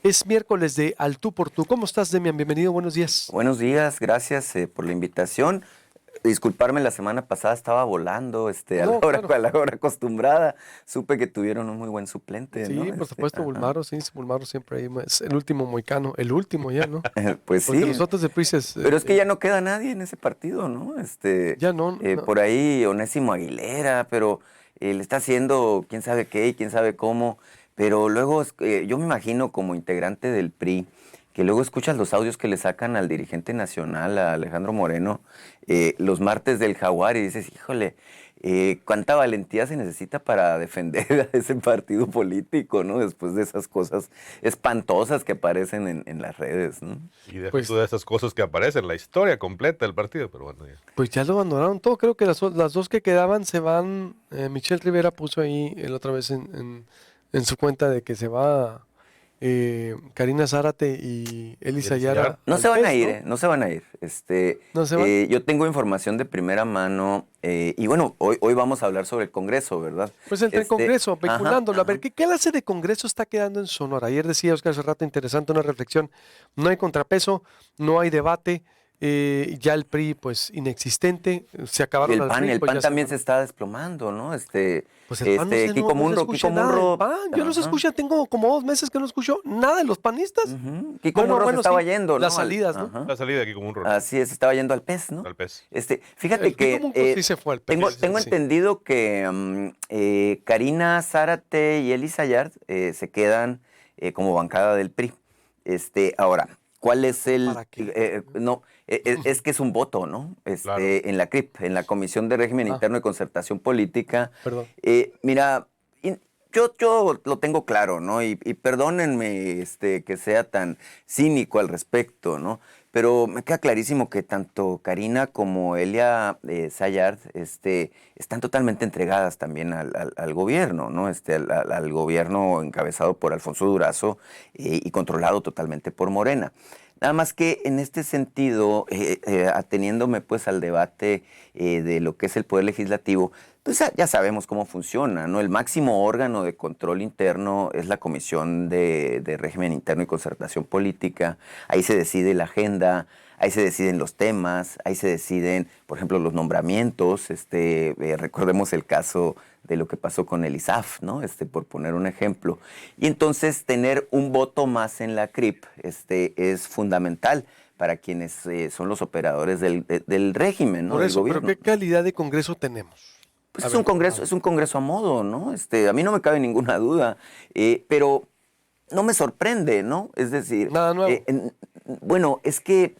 Es miércoles de Al tú por tú. ¿Cómo estás, Demian? Bienvenido, buenos días. Buenos días, gracias por la invitación. Disculparme, la semana pasada estaba volando No, claro. a la hora acostumbrada. Supe que tuvieron un muy buen suplente, ¿no? Sí, por supuesto, Ajá. Bulmaro, sí, Bulmaro siempre ahí es el último moicano, el último ya, ¿no? Pues Porque sí, los otros de Prices pero es que ya no queda nadie en ese partido, ¿no? ya no, no. Por ahí Onésimo Aguilera, pero le está haciendo quién sabe qué y quién sabe cómo. Pero luego yo me imagino como integrante del PRI, que luego escuchas los audios que le sacan al dirigente nacional, a Alejandro Moreno, los martes del Jaguar, y dices, híjole, cuánta valentía se necesita para defender a ese partido político, ¿no? Después de esas cosas espantosas que aparecen en las redes, ¿no? Y deja Pues, tú de esas cosas que aparecen, la historia completa del partido, pero bueno, ya. pues ya lo abandonaron todo. Creo que las dos que quedaban se van. Michelle Rivera puso ahí la otra vez en su cuenta de que se va Karina Zárate y Eli ¿Y el Sayar? Sayara No al se van a PES, ir, ¿no? no se van a ir. ¿No se van? Yo tengo información de primera mano y bueno, hoy vamos a hablar sobre el Congreso, ¿verdad? Pues entre el Congreso, Ajá, especulándolo. A ver, ajá. ¿qué clase de Congreso está quedando en Sonora? Ayer decía Oscar hace rato, interesante, una reflexión. No hay contrapeso, no hay debate, ya el PRI, pues, inexistente, se Y acabaron al PRI, el pues PAN ya se también se fueron. está desplomando, ¿no? Pues el PAN no se, no, no se Kiko escucha nada del Munro, PAN. Yo no se ajá, escucha, tengo como 2 meses que no escucho nada de los panistas. Kiko Bueno, Munro se bueno, estaba sí, yendo, las ¿no? salidas, ¿no? Ajá. La salida aquí como un rol, Así es, estaba yendo al PES, ¿no? al pez. Fíjate El Kiko que Munro sí se fue al PES, tengo sí. entendido que Karina Zárate y Eli Sayar se quedan como bancada del PRI. Ahora, ¿cuál es el...? ¿Para qué? No, es que es un voto, ¿no? Claro. En la CRIP, en la Comisión de Régimen Ah, Interno y Concertación Política. perdón. Mira, yo lo tengo claro, ¿no? Y perdónenme que sea tan cínico al respecto, ¿no? Pero me queda clarísimo que tanto Karina como Elia Sayard están totalmente entregadas también al gobierno, ¿no? Al gobierno encabezado por Alfonso Durazo y controlado totalmente por Morena. Nada más que en este sentido, ateniéndome pues al debate de lo que es el Poder Legislativo, pues ya sabemos cómo funciona, ¿no? El máximo órgano de control interno es la Comisión de Régimen Interno y Concertación Política. Ahí se decide la agenda, ahí se deciden los temas, ahí se deciden, por ejemplo, los nombramientos. Recordemos el caso de lo que pasó con el ISAF, ¿no? Por poner un ejemplo. Y entonces tener un voto más en la CRIP es fundamental para quienes son los operadores del régimen, ¿no? Por Del eso, pero gobierno. ¿qué calidad de Congreso tenemos? Pues A ver, es un congreso a modo, ¿no? A mí no me cabe ninguna duda, pero no me sorprende, ¿no? Es decir, nada nuevo. bueno, es que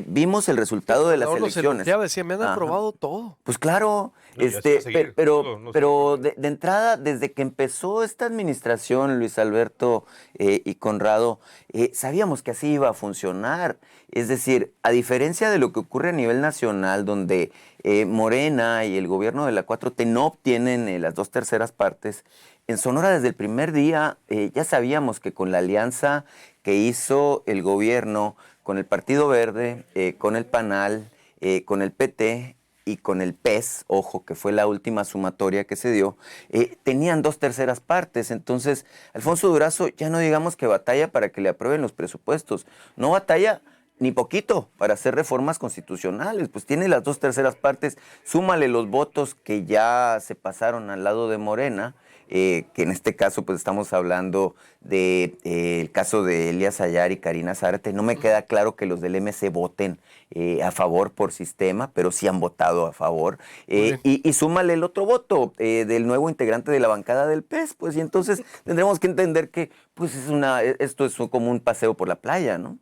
vimos el El resultado de las gobernador los elecciones. elogiaba, decía, me han Ajá. aprobado todo. Pues claro, No, y así va a seguir. No se va a pero perder. de entrada, desde que empezó esta administración, Luis Alberto y Conrado, sabíamos que así iba a funcionar. Es decir, a diferencia de lo que ocurre a nivel nacional, donde Morena y el gobierno de la 4T no obtienen las 2/3 partes, en Sonora desde el primer día ya sabíamos que con la alianza que hizo el gobierno con el Partido Verde, con el PANAL, con el PT y con el PES, ojo, que fue la última sumatoria que se dio, tenían 2/3 partes. Entonces, Alfonso Durazo, ya no digamos que batalla para que le aprueben los presupuestos, no batalla ni poquito para hacer reformas constitucionales, pues tiene las 2/3 partes, súmale los votos que ya se pasaron al lado de Morena, que en este caso pues estamos hablando de el caso de Elías Ayar y Karina Zárate. No me queda claro que los del MC voten a favor por sistema, pero sí han votado a favor. Muy bien. Y súmale el otro voto del nuevo integrante de la bancada del PES, pues y entonces tendremos que entender que pues esto es como un paseo por la playa, ¿no?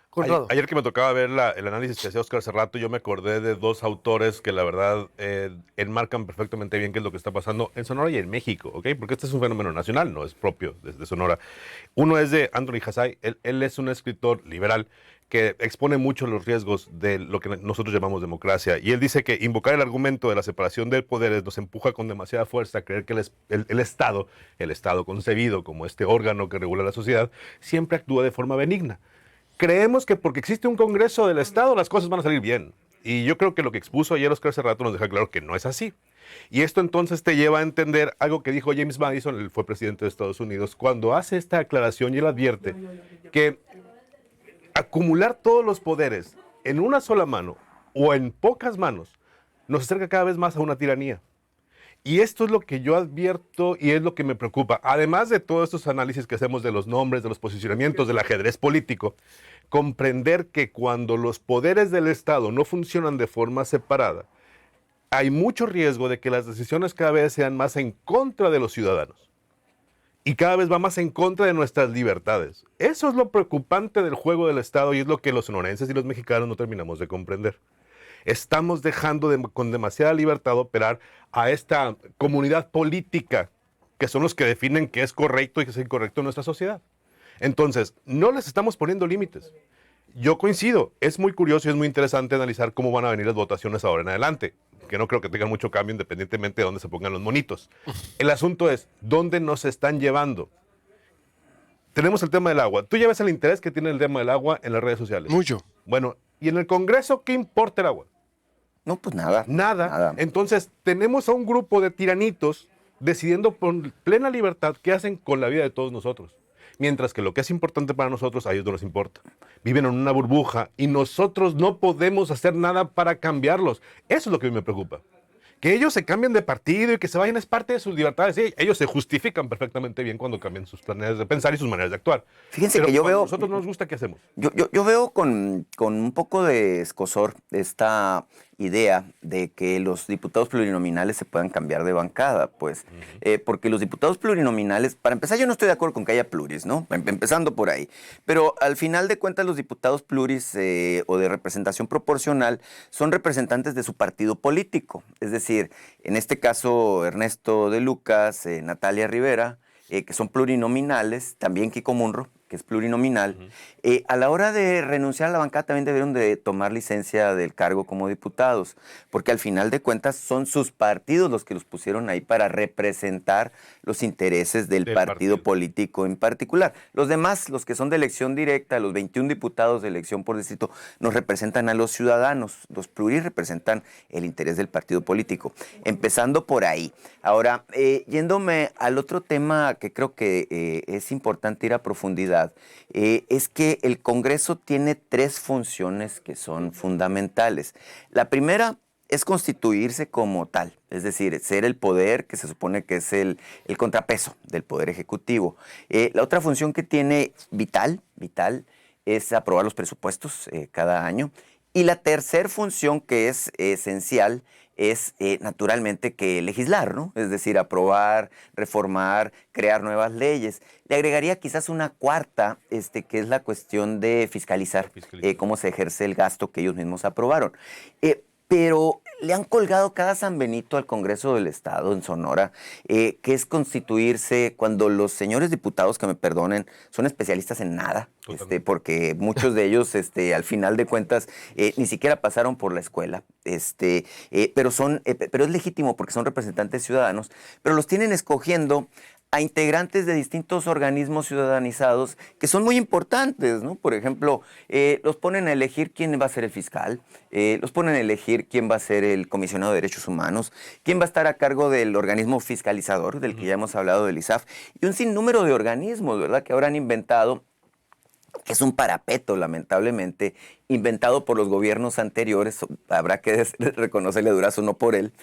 Conrado. Ayer que me tocaba ver el análisis que hacía Oscar hace rato, yo me acordé de dos autores que la verdad enmarcan perfectamente bien qué es lo que está pasando en Sonora y en México, ¿ok? Porque este es un fenómeno nacional, no es propio de Sonora. Uno es de Anthony Hassay, él es un escritor liberal que expone mucho los riesgos de lo que nosotros llamamos democracia. Y él dice que invocar el argumento de la separación de poderes nos empuja con demasiada fuerza a creer que el Estado concebido como este órgano que regula la sociedad, siempre actúa de forma benigna. Creemos que porque existe un Congreso del Estado las cosas van a salir bien. Y yo creo que lo que expuso ayer Oscar Cerrato nos deja claro que no es así. Y esto entonces te lleva a entender algo que dijo James Madison, él fue presidente de Estados Unidos, cuando hace esta aclaración y él advierte que acumular todos los poderes en una sola mano o en pocas manos nos acerca cada vez más a una tiranía. Y esto es lo que yo advierto y es lo que me preocupa. Además de todos estos análisis que hacemos de los nombres, de los posicionamientos, del ajedrez político, comprender que cuando los poderes del Estado no funcionan de forma separada, hay mucho riesgo de que las decisiones cada vez sean más en contra de los ciudadanos. Y cada vez va más en contra de nuestras libertades. Eso es lo preocupante del juego del Estado y es lo que los sonorenses y los mexicanos no terminamos de comprender. Estamos dejando con demasiada libertad operar a esta comunidad política, que son los que definen qué es correcto y qué es incorrecto en nuestra sociedad. Entonces, no les estamos poniendo límites. Yo coincido, es muy curioso y es muy interesante analizar cómo van a venir las votaciones ahora en adelante, que no creo que tengan mucho cambio independientemente de dónde se pongan los monitos. El asunto es, ¿dónde nos están llevando? Tenemos el tema del agua. Tú ya ves el interés que tiene el tema del agua en las redes sociales. Mucho. Bueno, ¿y en el Congreso qué importa el agua? No, pues nada. Nada. Entonces, tenemos a un grupo de tiranitos decidiendo con plena libertad qué hacen con la vida de todos nosotros. Mientras que lo que es importante para nosotros, a ellos no les importa. Viven en una burbuja y nosotros no podemos hacer nada para cambiarlos. Eso es lo que a mí me preocupa. Que ellos se cambien de partido y que se vayan es parte de sus libertades. Sí, ellos se justifican perfectamente bien cuando cambian sus maneras de pensar y sus maneras de actuar. Fíjense Pero que yo cuando veo... a nosotros no nos gusta, ¿qué hacemos? Yo veo con un poco de escozor esta idea de que los diputados plurinominales se puedan cambiar de bancada, pues, porque los diputados plurinominales, para empezar, yo no estoy de acuerdo con que haya pluris, ¿no? Empezando por ahí, pero al final de cuentas los diputados pluris o de representación proporcional son representantes de su partido político, es decir, en este caso Ernesto de Lucas, Natalia Rivera, que son plurinominales, también Kiko Munro, que es plurinominal, a la hora de renunciar a la bancada también debieron de tomar licencia del cargo como diputados, porque al final de cuentas son sus partidos los que los pusieron ahí para representar los intereses del partido político en particular. Los demás, los que son de elección directa, los 21 diputados de elección por distrito, nos representan a los ciudadanos. Los pluris representan el interés del partido político. Empezando por ahí. Ahora, yéndome al otro tema que creo que es importante ir a profundidad, es que el Congreso tiene 3 funciones que son fundamentales. La primera es constituirse como tal, es decir, ser el poder que se supone que es el contrapeso del Poder Ejecutivo. La otra función que tiene vital, es aprobar los presupuestos cada año. Y la tercera función que es esencial es naturalmente que legislar, ¿no? Es decir, aprobar, reformar, crear nuevas leyes. Le agregaría quizás una cuarta, que es la cuestión de fiscalizar cómo se ejerce el gasto que ellos mismos aprobaron. Pero le han colgado cada San Benito al Congreso del Estado en Sonora, que es constituirse cuando los señores diputados, que me perdonen, son especialistas en nada, porque muchos de ellos, al final de cuentas, ni siquiera pasaron por la escuela, pero es legítimo porque son representantes ciudadanos, pero los tienen escogiendo a integrantes de distintos organismos ciudadanizados que son muy importantes, ¿no? Por ejemplo, los ponen a elegir quién va a ser el fiscal, los ponen a elegir quién va a ser el comisionado de derechos humanos, quién va a estar a cargo del organismo fiscalizador, del que ya hemos hablado, del ISAF, y un sinnúmero de organismos, ¿verdad?, que ahora han inventado, que es un parapeto, lamentablemente, inventado por los gobiernos anteriores. Habrá que reconocerle durazo, no por él,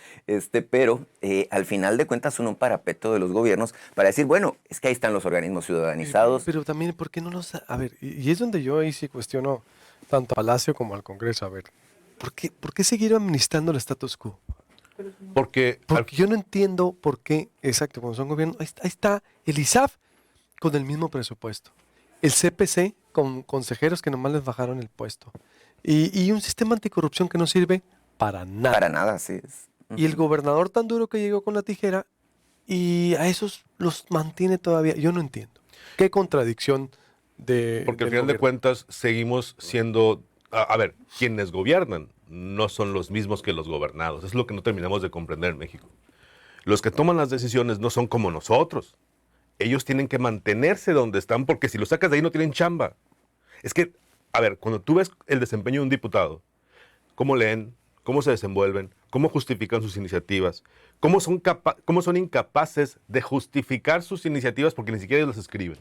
pero al final de cuentas son un parapeto de los gobiernos para decir, bueno, es que ahí están los organismos ciudadanizados. Pero también, ¿por qué no los...? A ver, y es donde yo ahí sí cuestiono tanto a Palacio como al Congreso. A ver, ¿por qué seguir administrando el status quo? Porque yo no entiendo por qué, exacto, cuando son gobiernos, ahí está el ISAF con el mismo presupuesto. El CPC con consejeros que nomás les bajaron el puesto. Y un sistema anticorrupción que no sirve para nada. Para nada, así es. Y el gobernador tan duro que llegó con la tijera y a esos los mantiene todavía. Yo no entiendo. ¿Qué contradicción de... Porque al final de cuentas seguimos siendo... A ver, quienes gobiernan no son los mismos que los gobernados. Es lo que no terminamos de comprender en México. Los que toman las decisiones no son como nosotros. Ellos tienen que mantenerse donde están porque si los sacas de ahí no tienen chamba. Es que, a ver, cuando tú ves el desempeño de un diputado, cómo leen, cómo se desenvuelven, cómo justifican sus iniciativas, cómo son incapaces de justificar sus iniciativas porque ni siquiera ellos las escriben.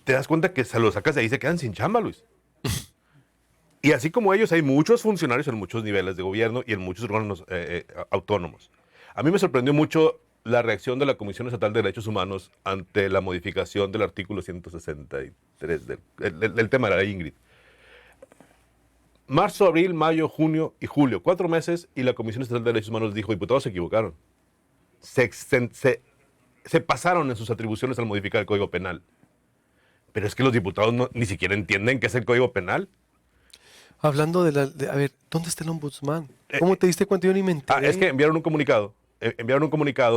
Te das cuenta que se los sacas de ahí y se quedan sin chamba, Luis. Y así como ellos, hay muchos funcionarios en muchos niveles de gobierno y en muchos órganos autónomos. A mí me sorprendió mucho la reacción de la Comisión Estatal de Derechos Humanos ante la modificación del artículo 163 del tema de la ley Ingrid. Marzo, abril, mayo, junio y julio, 4 meses, y la Comisión Estatal de Derechos Humanos dijo, diputados se equivocaron. Se pasaron en sus atribuciones al modificar el Código Penal. Pero es que los diputados ni siquiera entienden qué es el Código Penal. Hablando a ver, ¿dónde está el ombudsman? ¿Cómo te diste cuenta? Yo ni me enteré. Es que enviaron un comunicado.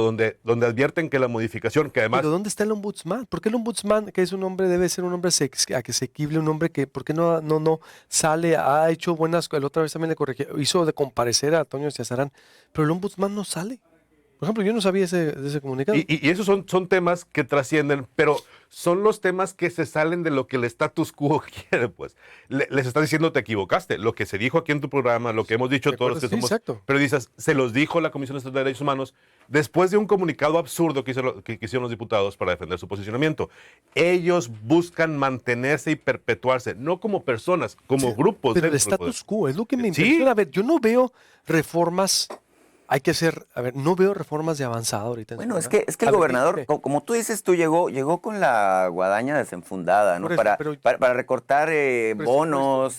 Donde advierten que la modificación, que además... ¿Pero dónde está el ombudsman? ¿Por qué el ombudsman, que es un hombre, debe ser un hombre asequible, un hombre que, ¿por qué no sale, ha hecho buenas, la otra vez también le corregí, hizo de comparecer a Antonio Ciazarán, pero el ombudsman no sale? Por ejemplo, yo no sabía de ese comunicado. Y esos son temas que trascienden, pero son los temas que se salen de lo que el status quo quiere, pues. Les está diciendo, te equivocaste. Lo que se dijo aquí en tu programa, lo que hemos dicho todos los que somos periodistas, se los dijo la Comisión Estatal de Derechos Humanos después de un comunicado absurdo que hicieron los diputados para defender su posicionamiento. Ellos buscan mantenerse y perpetuarse, no como personas, como grupos. Pero el status quo es lo que me impresiona. A ver, yo no veo reformas... Hay que hacer, a ver, no veo reformas de avanzada ahorita. Bueno, es que el gobernador, como tú dices, llegó con la guadaña desenfundada, ¿no? Para recortar bonos,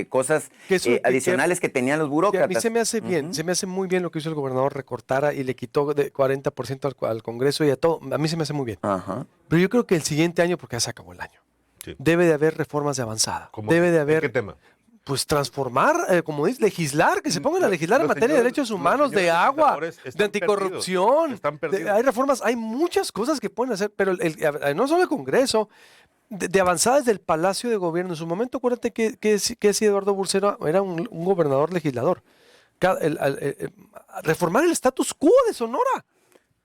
cosas adicionales que tenían los burócratas. A mí se me hace bien, se me hace muy bien lo que hizo el gobernador, recortara y le quitó de 40% al Congreso y a todo. A mí se me hace muy bien. Ajá. Pero yo creo que el siguiente año, porque ya se acabó el año, debe de haber reformas de avanzada. Debe de haber... ¿Qué tema? Pues transformar, como dice, legislar, que se pongan a legislar en materia de derechos humanos, de agua, de anticorrupción. Hay reformas, hay muchas cosas que pueden hacer, pero no solo el Congreso, de avanzada desde el Palacio de Gobierno. En su momento, acuérdate que si Eduardo Burcero era un gobernador legislador. Reformar el status quo de Sonora.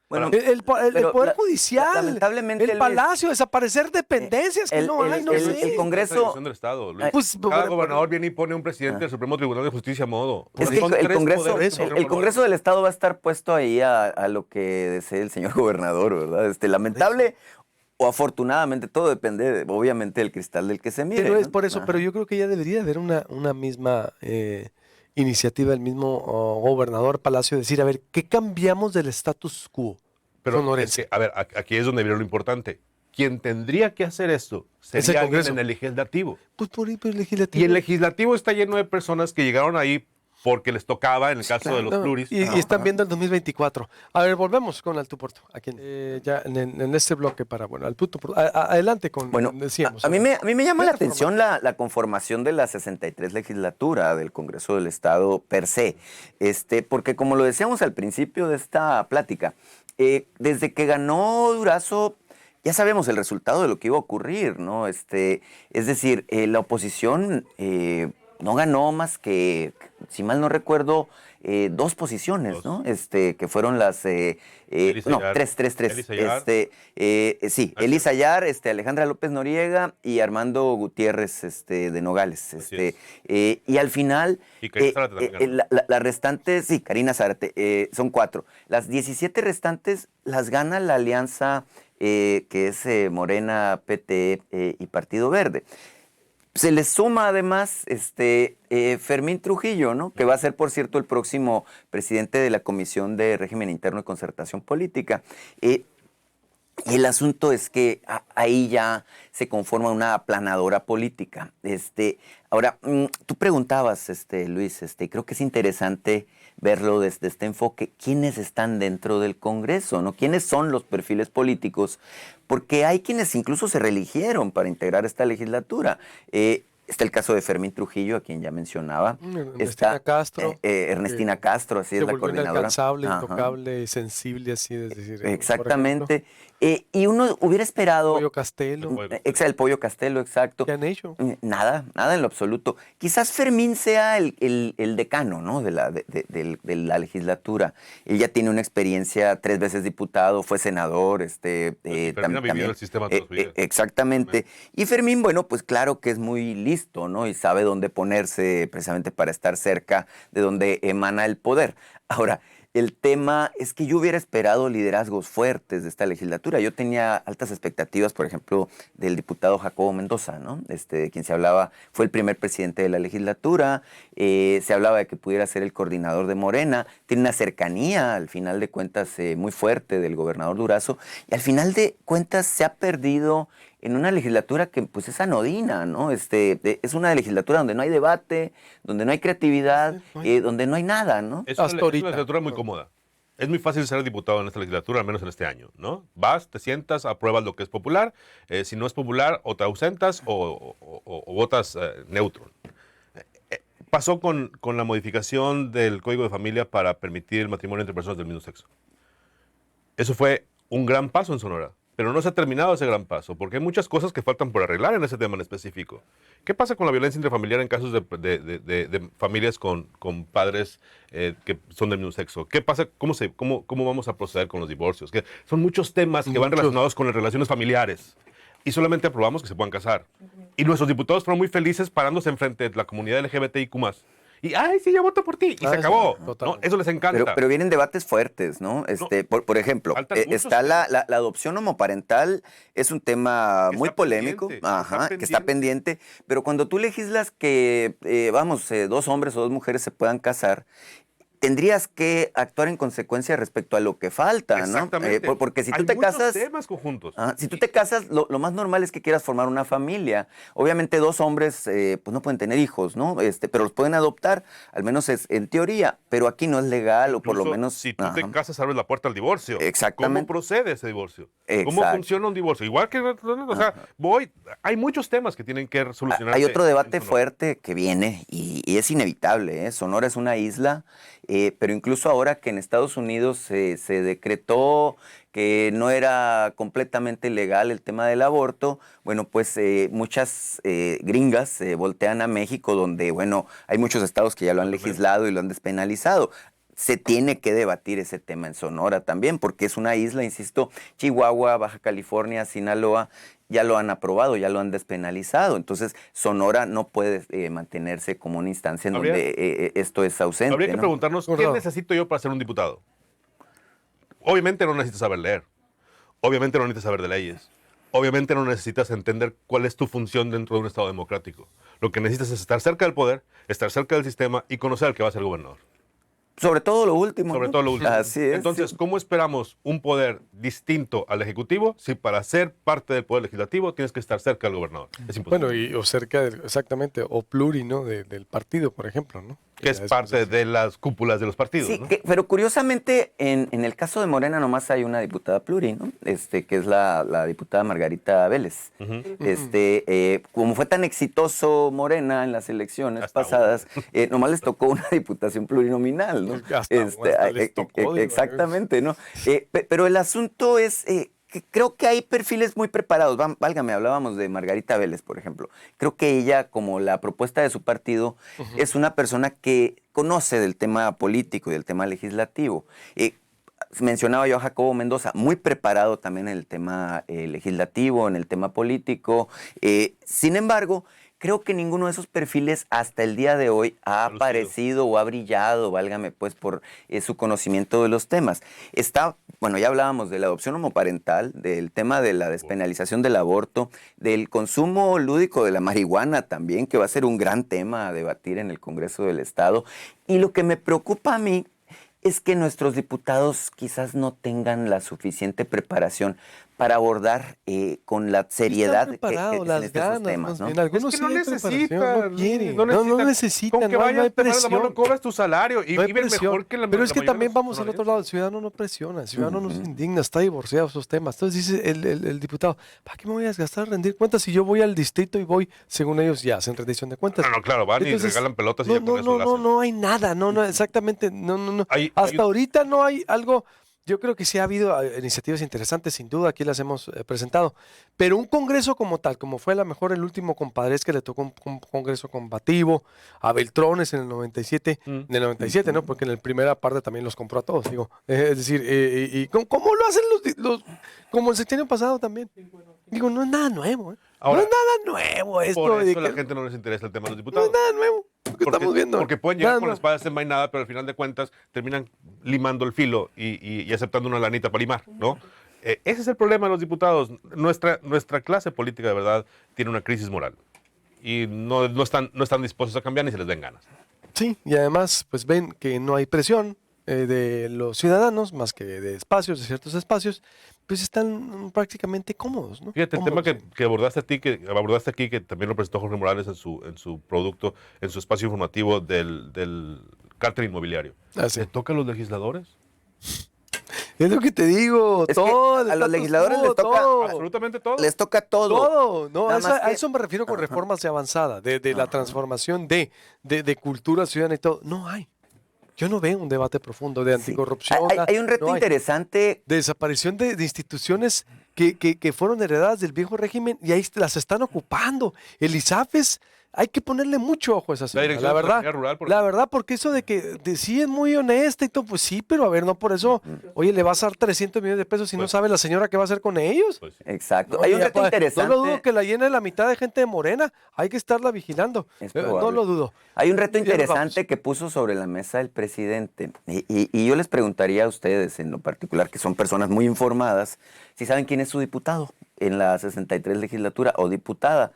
Bueno, el Poder Judicial, lamentablemente, el Palacio, desaparecer dependencias que no hay, no sé. El Congreso... Cada gobernador viene y pone un presidente del Supremo Tribunal de Justicia a modo. Es que el Congreso del Estado va a estar puesto ahí a lo que desee el señor gobernador, ¿verdad? Lamentable o afortunadamente, todo depende, obviamente, del cristal del que se mire. Pero es por eso, pero yo creo que ya debería haber una misma... iniciativa del mismo gobernador Palacio, decir, a ver, ¿qué cambiamos del status quo? Pero es que, a ver, aquí es donde viene lo importante. Quien tendría que hacer esto sería alguien en el legislativo. Pues por ahí, pero el legislativo. Y el legislativo está lleno de personas que llegaron ahí porque les tocaba, en el caso de los pluris. Y están viendo el 2024. A ver, volvemos con Al Tu Por Tu. Aquí ya en este bloque al punto. Adelante con, decíamos. A mí me llama la atención la conformación de la 63 legislatura del Congreso del Estado per se. Porque como lo decíamos al principio de esta plática, desde que ganó Durazo, ya sabemos el resultado de lo que iba a ocurrir, ¿no? Es decir, la oposición... no ganó más que, si mal no recuerdo, 2 posiciones, ¿no? Que fueron las... tres. Elisa Ayar, Alejandra López Noriega y Armando Gutiérrez de Nogales. Y al final... Y Karina Zárate también. Las restantes, sí, Karina Zárate, son 4. Las 17 restantes las gana la alianza que es Morena, PT y Partido Verde. Se les suma además Fermín Trujillo, ¿no? Que va a ser, por cierto, el próximo presidente de la Comisión de Régimen Interno y Concertación Política. Y el asunto es que ahí ya se conforma una aplanadora política. Ahora, tú preguntabas, Luis, creo que es interesante verlo desde este enfoque. ¿Quiénes están dentro del Congreso, no? ¿Quiénes son los perfiles políticos? Porque hay quienes incluso se reeligieron para integrar esta legislatura. Está el caso de Fermín Trujillo, a quien ya mencionaba. Ernestina Castro. Ernestina Castro, así es la coordinadora. Inalcanzable, intocable, sensible, así es decir. Exactamente. Y uno hubiera esperado... Pollo Castelo. El Pollo Castelo, exacto. ¿Qué han hecho? Nada en lo absoluto. Quizás Fermín sea el decano, ¿no? de la legislatura. Él ya tiene una experiencia, 3 veces diputado, fue senador. Fermín ha vivido el sistema toda su vida. Exactamente. Y Fermín, bueno, pues claro que es muy listo listo, ¿no? Y sabe dónde ponerse precisamente para estar cerca de donde emana el poder. Ahora, el tema es que yo hubiera esperado liderazgos fuertes de esta legislatura. Yo tenía altas expectativas, por ejemplo, del diputado Jacobo Mendoza, ¿no? De quien se hablaba, fue el primer presidente de la legislatura, se hablaba de que pudiera ser el coordinador de Morena, tiene una cercanía, al final de cuentas, muy fuerte del gobernador Durazo, y al final de cuentas se ha perdido en una legislatura que pues es anodina, ¿no? Es una legislatura donde no hay debate, donde no hay creatividad, donde no hay nada, ¿no? Es una Hasta legislatura muy cómoda. Es muy fácil ser diputado en esta legislatura, al menos en este año, ¿no? Vas, te sientas, apruebas lo que es popular. Si no es popular, o te ausentas o votas neutro. Pasó con la modificación del Código de Familia para permitir el matrimonio entre personas del mismo sexo. Eso fue un gran paso en Sonora, pero no se ha terminado ese gran paso, porque hay muchas cosas que faltan por arreglar en ese tema en específico. ¿Qué pasa con la violencia intrafamiliar en casos de familias con padres que son del mismo sexo? ¿Qué pasa? ¿Cómo vamos a proceder con los divorcios? Que son muchos temas que van relacionados con las relaciones familiares. Y solamente aprobamos que se puedan casar. Y nuestros diputados fueron muy felices parándose enfrente de la comunidad LGBTIQ+. Y, ¡ay, sí, yo voto por ti! Y se acabó. ¿No? Eso les encanta. Pero vienen debates fuertes, ¿no? Por ejemplo, está la adopción homoparental, es un tema muy polémico, que está pendiente, pero cuando tú legislas que, dos hombres o dos mujeres se puedan casar, tendrías que actuar en consecuencia respecto a lo que falta, ¿no? Exactamente. Porque si tú te casas... temas conjuntos. Si tú te casas, lo más normal es que quieras formar una familia. Obviamente dos hombres pues no pueden tener hijos, ¿no? Pero los pueden adoptar, al menos es en teoría, pero aquí no es legal. Incluso, o por lo menos... Si tú te casas, abres la puerta al divorcio. Exactamente. ¿Cómo procede ese divorcio? Exacto. ¿Cómo funciona un divorcio? Igual que... O sea, hay muchos temas que tienen que solucionarse. Hay otro debate fuerte que viene y es inevitable, ¿eh? Sonora es una isla... pero incluso ahora que en Estados Unidos se decretó que no era completamente legal el tema del aborto, bueno, pues muchas gringas voltean a México, donde, bueno, hay muchos estados que ya lo han legislado y lo han despenalizado. Se tiene que debatir ese tema en Sonora también, porque es una isla, insisto, Chihuahua, Baja California, Sinaloa, ya lo han aprobado, ya lo han despenalizado. Entonces, Sonora no puede mantenerse como una instancia en donde esto es ausente. Habría que preguntarnos, ¿qué necesito yo para ser un diputado? Obviamente no necesitas saber leer. Obviamente no necesitas saber de leyes. Obviamente no necesitas entender cuál es tu función dentro de un Estado democrático. Lo que necesitas es estar cerca del poder, estar cerca del sistema y conocer al que va a ser gobernador. Sobre todo lo último. Sobre todo lo último. Así es. Entonces, ¿cómo esperamos un poder distinto al Ejecutivo si para ser parte del Poder Legislativo tienes que estar cerca del gobernador? Es imposible. Bueno, o cerca, exactamente, o pluri, ¿no? Del partido, por ejemplo, ¿no? Que es parte de las cúpulas de los partidos, sí, ¿no? Pero curiosamente, en el caso de Morena nomás hay una diputada pluri, ¿no? Que es la diputada Margarita Vélez. Como fue tan exitoso Morena en las elecciones pasadas, nomás les tocó una diputación plurinominal, ¿no? Les tocó, exactamente, ¿no? Pero el asunto es... que creo que hay perfiles muy preparados. Válgame, hablábamos de Margarita Vélez, por ejemplo. Creo que ella, como la propuesta de su partido, es una persona que conoce del tema político y del tema legislativo. Mencionaba yo a Jacobo Mendoza, muy preparado también en el tema legislativo, en el tema político. Sin embargo, creo que ninguno de esos perfiles hasta el día de hoy ha aparecido o ha brillado, válgame, pues, por su conocimiento de los temas. Bueno, ya hablábamos de la adopción homoparental, del tema de la despenalización del aborto, del consumo lúdico de la marihuana también, que va a ser un gran tema a debatir en el Congreso del Estado. Y lo que me preocupa a mí es que nuestros diputados quizás no tengan la suficiente preparación para abordar con la seriedad que las esos ganas, temas, ¿no? Algunos es que no necesitan, no necesitan. Con que no hay presión. No cobras tu salario y no hay viven presión. mejor que la Pero es que mayoría también de los vamos al otro lado, el ciudadano no presiona, el ciudadano no se indigna, está divorciado de esos temas. Entonces dice el diputado, ¿para qué me voy a desgastar a rendir cuentas si yo voy al distrito y voy, según ellos, ya hacen rendición de cuentas? No, claro, van y regalan pelotas y ya con eso lo hacen. No hay nada, exactamente, no. Hasta ahorita no hay algo. Yo creo que sí ha habido iniciativas interesantes, sin duda, aquí las hemos presentado, pero un congreso como tal, como fue a lo mejor el último compadres que le tocó un congreso combativo a Beltrones en el 97, ¿no? Porque en la primera parte también los compró a todos, digo. Es decir, ¿cómo lo hacen como el sexenio pasado también? Digo, no es nada nuevo, ¿eh? Ahora, no es nada nuevo esto. por de eso a la que- gente no les interesa el tema de los no es diputados. nada nuevo lo que estamos viendo. Porque pueden llegar Nada con la nuevo. espada desenvainada, pero al final de cuentas terminan limando el filo y aceptando una lanita para limar, ¿no? Ese es el problema de los diputados. Nuestra clase política, de verdad, tiene una crisis moral. Y no están dispuestos a cambiar ni se les den ganas. Sí, y además, pues ven que no hay presión de los ciudadanos, más que de espacios, de ciertos espacios, pues están prácticamente cómodos, ¿no? Fíjate, el tema Cómodos. que abordaste aquí, que también lo presentó Jorge Morales en su producto, en su espacio informativo del cártel inmobiliario. Ah, sí. ¿Le toca a los legisladores? Es lo que te digo, Es que todo. el a los status legisladores quo, les toca todo. Absolutamente todo. Les toca todo. Todo, no, Nada a eso, más a que- eso me refiero con reformas de avanzada, de la transformación de cultura ciudadana y todo. No hay. Yo no veo un debate profundo de Sí. anticorrupción. Hay un reto no hay. interesante. De desaparición de instituciones que fueron heredadas del viejo régimen y ahí las están ocupando. El ISAF hay que ponerle mucho ojo a esa señora, Dirección la de verdad. Economía Rural, por La ejemplo. verdad, porque eso de que sí es muy honesta y todo, pues sí, pero a ver, no por eso, oye, le vas a dar 300 millones de pesos y no Pues- sabe la señora qué va a hacer con ellos. Pues sí. Exacto. No, Hay un y reto apa- interesante. No lo dudo que la llene la mitad de gente de Morena. Hay que estarla vigilando. Es No probable. lo dudo. Hay un reto Ya nos interesante vamos. que puso sobre la mesa el presidente. Y yo les preguntaría a ustedes, en lo particular, que son personas muy informadas, si saben quién es su diputado en la 63 legislatura o diputada.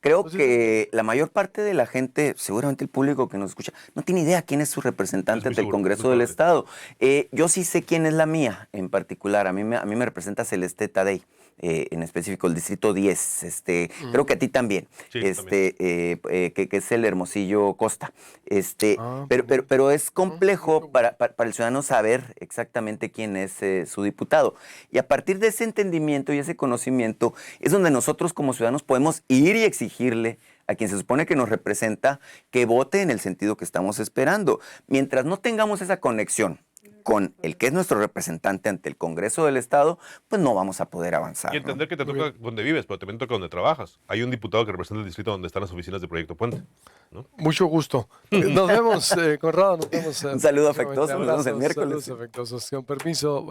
Creo Pues que la mayor parte de la gente, seguramente el público que nos escucha, no tiene idea quién es su representante Es muy ante el seguro, Congreso muy del probable. Estado. Yo sí sé quién es la mía en particular. A mí me representa Celeste Tadei. En específico el distrito 10, creo que a ti también, Sí, que es el Hermosillo Costa. Ah, Pero es complejo para el ciudadano saber exactamente quién es su diputado. Y a partir de ese entendimiento y ese conocimiento es donde nosotros como ciudadanos podemos ir y exigirle a quien se supone que nos representa que vote en el sentido que estamos esperando. Mientras no tengamos esa conexión con el que es nuestro representante ante el Congreso del Estado, pues no vamos a poder avanzar. Y ¿no? entender que te toca donde vives, pero también toca donde trabajas. Hay un diputado que representa el distrito donde están las oficinas de Proyecto Puente, ¿no? Mucho gusto. Nos vemos, Conrado. Nos vemos. Un saludo próximamente. afectuoso, nos vemos el Abrazos, miércoles. Saludos afectuosos. Con permiso.